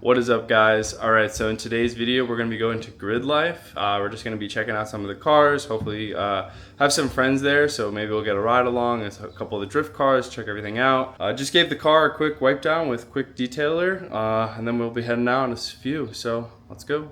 What is up, guys? Alright, so in today's video we're going to be going to Gridlife. We're just going to be checking out some of the cars, hopefully have some friends there, so maybe we'll get a ride along. There's a couple of the drift cars, check everything out. Just gave the car a quick wipe down with quick detailer, and then we'll be heading out in a few, so let's go.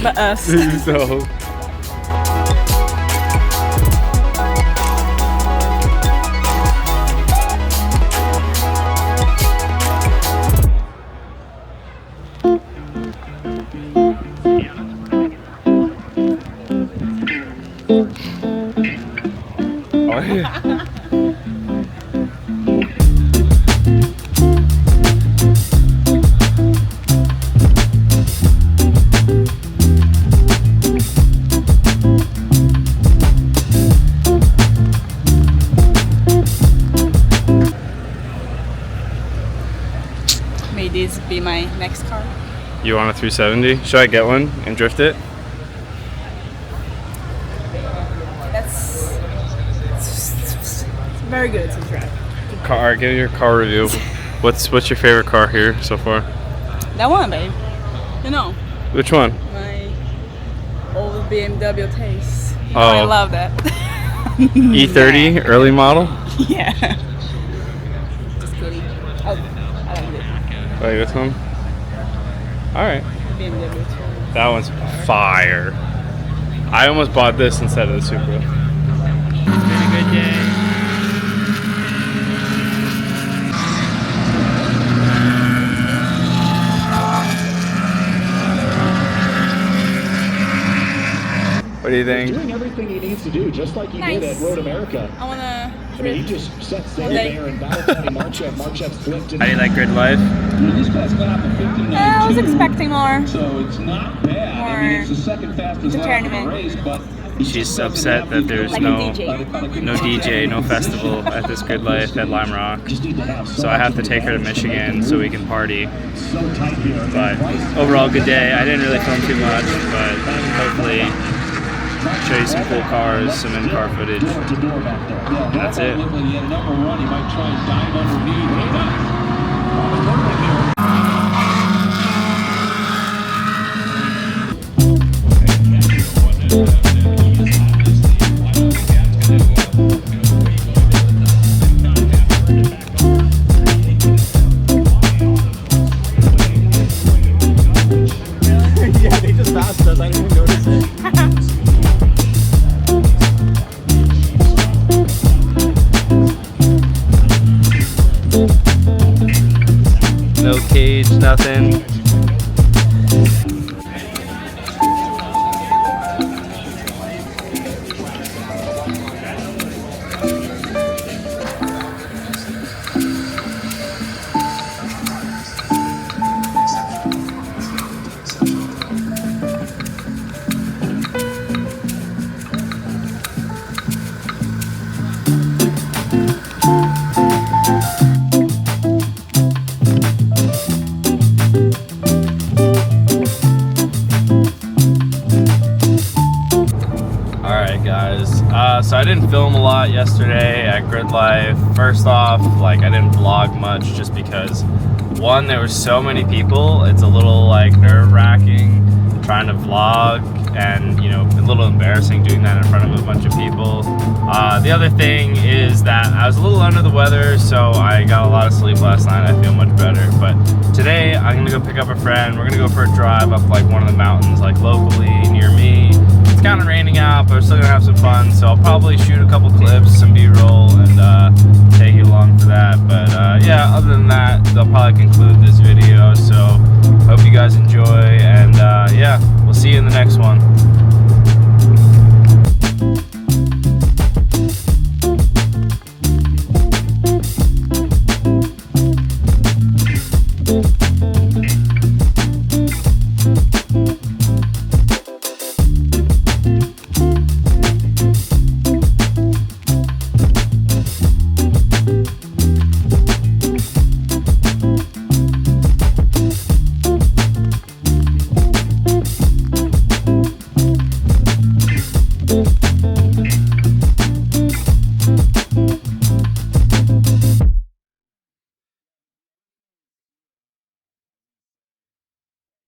But us. So oh yeah. may this be my next car. You want a 370? Should I get one and drift it? That's it's very good to drive. Car, give me your car review. What's your favorite car here so far? That one, babe. You know. Which one? My old BMW taste. You know, Oh. I love that. E30 Yeah. early model? Yeah. Just kidding. Oh, I like this. Like this one? Alright. BMW too. That one's fire. I almost bought this instead of the Supra. It's been a good day. What do you think? Doing everything he needs to do, just like he did at Road America. I wanna. I mean, he just set sail Okay. there and battled Tony Marchev. Marchev's flipped How do you like Gridlife? This guy's got off a 59.2, I was expecting more. so it's not bad. I mean, it's the second fastest lap of the tournament. race, but She's upset that there's Like a no DJ. no festival at this Gridlife at Limerock. So I have to take her to Michigan so we can party. But overall, good day. I didn't really film too much, but hopefully show you some cool cars, some in-car footage. That's it. look like he had number one. He might try and dive underneath. He does. Yeah, they just passed us. I didn't even notice it. No cage, nothing. Alright guys, so I didn't film a lot yesterday at Gridlife. First off, like I didn't vlog much just because one, there were so many people, it's a little like nerve-wracking trying to vlog and you know, a little embarrassing doing that in front of a bunch of people. The other thing is that I was a little under the weather, so I got a lot of sleep last night. I feel much better, but today I'm gonna go pick up a friend. We're gonna go for a drive up like one of the mountains like locally near me. It's kind of raining out, but we're still gonna have some fun, so I'll probably shoot a couple clips, some b-roll, and take you along for that. But yeah, other than that, they'll probably conclude this video, so hope you guys enjoy, and yeah, we'll see you in the next one.